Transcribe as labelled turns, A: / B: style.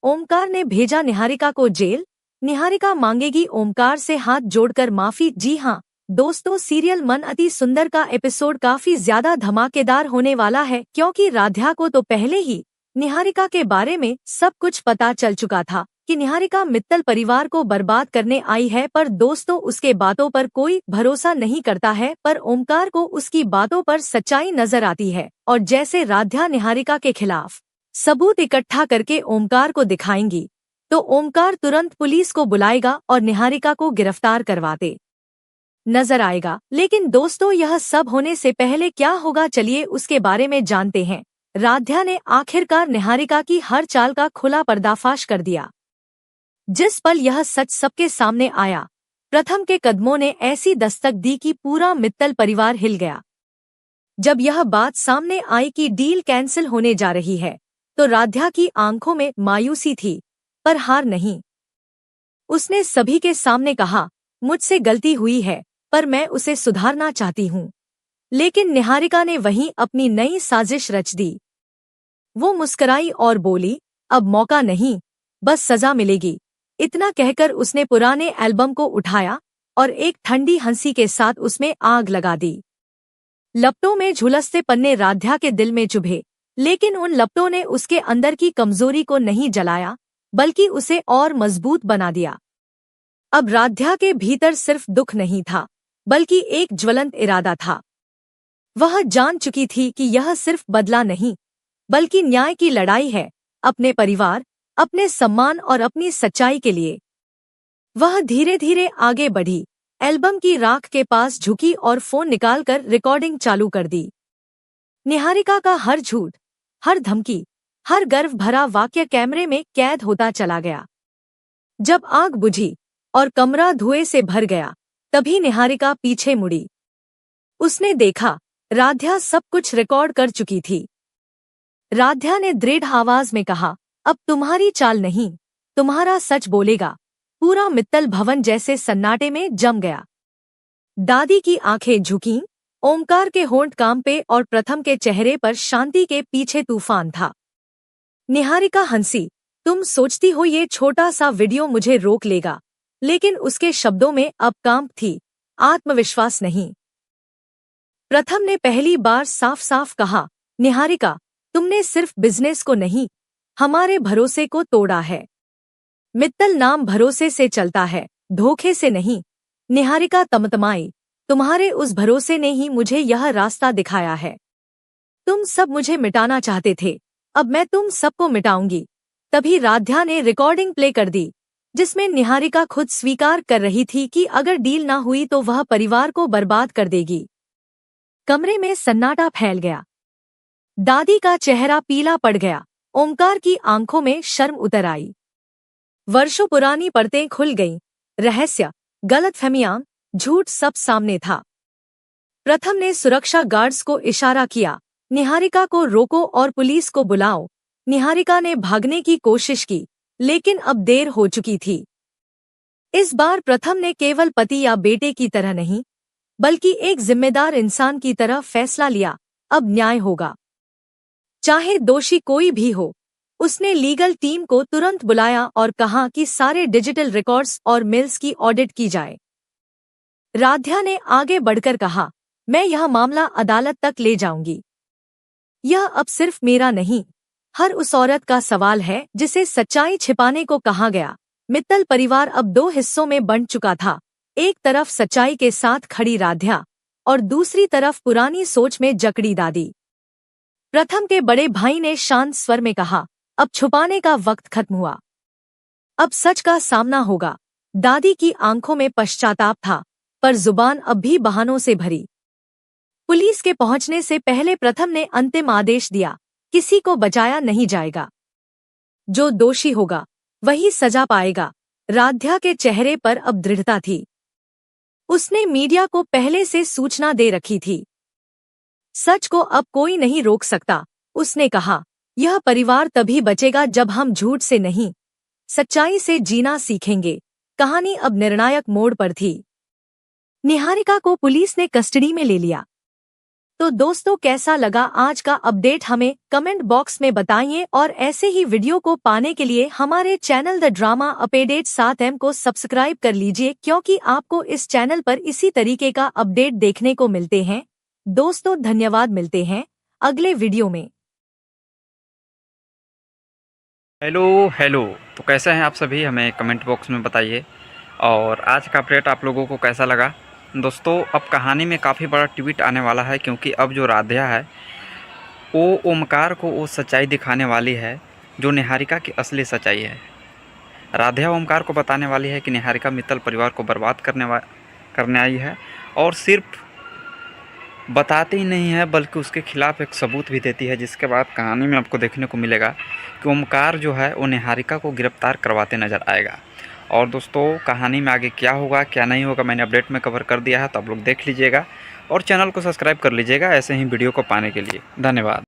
A: ओमकार ने भेजा निहारिका को जेल। निहारिका मांगेगी ओमकार से हाथ जोड़कर माफी। जी हाँ दोस्तों, सीरियल मन अति सुंदर का एपिसोड काफी ज्यादा धमाकेदार होने वाला है, क्योंकि राध्या को तो पहले ही निहारिका के बारे में सब कुछ पता चल चुका था कि निहारिका मित्तल परिवार को बर्बाद करने आई है। पर दोस्तों, उसके बातों पर कोई भरोसा नहीं करता है, पर ओमकार को उसकी बातों पर सच्चाई नजर आती है और जैसे राध्या निहारिका के खिलाफ सबूत इकट्ठा करके ओमकार को दिखाएंगी तो ओमकार तुरंत पुलिस को बुलाएगा और निहारिका को गिरफ्तार करवाते नजर आएगा। लेकिन दोस्तों, यह सब होने से पहले क्या होगा, चलिए उसके बारे में जानते हैं। राध्या ने आखिरकार निहारिका की हर चाल का खुला पर्दाफाश कर दिया। जिस पल यह सच सबके सामने आया, प्रथम के कदमों ने ऐसी दस्तक दी कि पूरा मित्तल परिवार हिल गया। जब यह बात सामने आई कि डील कैंसिल होने जा रही है, तो राध्या की आंखों में मायूसी थी, पर हार नहीं। उसने सभी के सामने कहा, मुझसे गलती हुई है, पर मैं उसे सुधारना चाहती हूँ। लेकिन निहारिका ने वहीं अपनी नई साजिश रच दी। वो मुस्कुराई और बोली, अब मौका नहीं, बस सजा मिलेगी। इतना कहकर उसने पुराने एल्बम को उठाया और एक ठंडी हंसी के साथ उसमें आग लगा दी। लपटों में झुलसते पन्ने राध्या के दिल में चुभे, लेकिन उन लपटों ने उसके अंदर की कमजोरी को नहीं जलाया, बल्कि उसे और मजबूत बना दिया। अब राध्या के भीतर सिर्फ दुख नहीं था, बल्कि एक ज्वलंत इरादा था। वह जान चुकी थी कि यह सिर्फ बदला नहीं, बल्कि न्याय की लड़ाई है, अपने परिवार, अपने सम्मान और अपनी सच्चाई के लिए। वह धीरे धीरे आगे बढ़ी, एल्बम की राख के पास झुकी और फोन निकालकर रिकॉर्डिंग चालू कर दी। निहारिका का हर झूठ, हर धमकी, हर गर्व भरा वाक्य कैमरे में कैद होता चला गया। जब आग बुझी और कमरा धुएं से भर गया, तभी निहारिका पीछे मुड़ी। उसने देखा, राध्या सब कुछ रिकॉर्ड कर चुकी थी। राध्या ने दृढ़ आवाज में कहा, अब तुम्हारी चाल नहीं, तुम्हारा सच बोलेगा। पूरा मित्तल भवन जैसे सन्नाटे में जम गया। दादी की आंखें झुकीं, ओमकार के होंठ कांपे और प्रथम के चेहरे पर शांति के पीछे तूफान था। निहारिका हंसी, तुम सोचती हो ये छोटा सा वीडियो मुझे रोक लेगा, लेकिन उसके शब्दों में अब कांप थी, आत्मविश्वास नहीं। प्रथम ने पहली बार साफ साफ कहा, निहारिका, तुमने सिर्फ बिजनेस को नहीं, हमारे भरोसे को तोड़ा है। मित्तल नाम भरोसे से चलता है, धोखे से नहीं। निहारिका तमतमाई, तुम्हारे उस भरोसे ने ही मुझे यह रास्ता दिखाया है। तुम सब मुझे मिटाना चाहते थे, अब मैं तुम सबको मिटाऊंगी। तभी राध्या ने रिकॉर्डिंग प्ले कर दी, जिसमें निहारिका खुद स्वीकार कर रही थी कि अगर डील ना हुई तो वह परिवार को बर्बाद कर देगी। कमरे में सन्नाटा फैल गया। दादी का चेहरा पीला पड़ गया, ओमकार की आंखों में शर्म उतर आई। वर्षों पुरानी परतें खुल गईं, रहस्य, गलतफहमियां, झूठ सब सामने था। प्रथम ने सुरक्षा गार्ड्स को इशारा किया, निहारिका को रोको और पुलिस को बुलाओ। निहारिका ने भागने की कोशिश की, लेकिन अब देर हो चुकी थी। इस बार प्रथम ने केवल पति या बेटे की तरह नहीं, बल्कि एक जिम्मेदार इंसान की तरह फैसला लिया, अब न्याय होगा, चाहे दोषी कोई भी हो। उसने लीगल टीम को तुरंत बुलाया और कहा कि सारे डिजिटल रिकॉर्ड्स और मेल्स की ऑडिट की जाए। राध्या ने आगे बढ़कर कहा, मैं यह मामला अदालत तक ले जाऊंगी। यह अब सिर्फ मेरा नहीं, हर उस औरत का सवाल है जिसे सच्चाई छिपाने को कहा गया। मित्तल परिवार अब दो हिस्सों में बंट चुका था, एक तरफ सच्चाई के साथ खड़ी राध्या और दूसरी तरफ पुरानी सोच में जकड़ी दादी। प्रथम के बड़े भाई ने शांत स्वर में कहा, अब छुपाने का वक्त खत्म हुआ, अब सच का सामना होगा। दादी की आंखों में पश्चाताप था, पर जुबान अब भी बहानों से भरी। पुलिस के पहुंचने से पहले प्रथम ने अंतिम आदेश दिया, किसी को बचाया नहीं जाएगा। जो दोषी होगा वही सजा पाएगा। राध्या के चेहरे पर अब दृढ़ता थी। उसने मीडिया को पहले से सूचना दे रखी थी। सच को अब कोई नहीं रोक सकता। उसने कहा, यह परिवार तभी बचेगा जब हम झूठ से नहीं, सच्चाई से जीना सीखेंगे। कहानी अब निर्णायक मोड़ पर थी। निहारिका को पुलिस ने कस्टडी में ले लिया। तो दोस्तों कैसा लगा आज का अपडेट हमें कमेंट बॉक्स में बताइए और ऐसे ही वीडियो को पाने के लिए हमारे channel the drama update 7M को सब्सक्राइब कर लीजिए, क्योंकि आपको इस चैनल पर इसी तरीके का अपडेट देखने को मिलते हैं। दोस्तों धन्यवाद, मिलते हैं अगले वीडियो में।
B: हेलो, तो कैसे हैं आप सभी, हमें कमेंट बॉक्स में बताइए। और आज का अपडेट आप लोगों को कैसा लगा। दोस्तों अब कहानी में काफ़ी बड़ा ट्विस्ट आने वाला है, क्योंकि अब जो राधिया है वो ओमकार को वो सच्चाई दिखाने वाली है जो निहारिका की असली सच्चाई है। राधिया ओमकार को बताने वाली है कि निहारिका मित्तल परिवार को बर्बाद करने आई है, और सिर्फ बताती ही नहीं है बल्कि उसके खिलाफ़ एक सबूत भी देती है, जिसके बाद कहानी में आपको देखने को मिलेगा कि ओमकार जो है वो निहारिका को गिरफ्तार करवाते नज़र आएगा। और दोस्तों कहानी में आगे क्या होगा क्या नहीं होगा मैंने अपडेट में कवर कर दिया है, तो आप लोग देख लीजिएगा और चैनल को सब्सक्राइब कर लीजिएगा ऐसे ही वीडियो को पाने के लिए। धन्यवाद।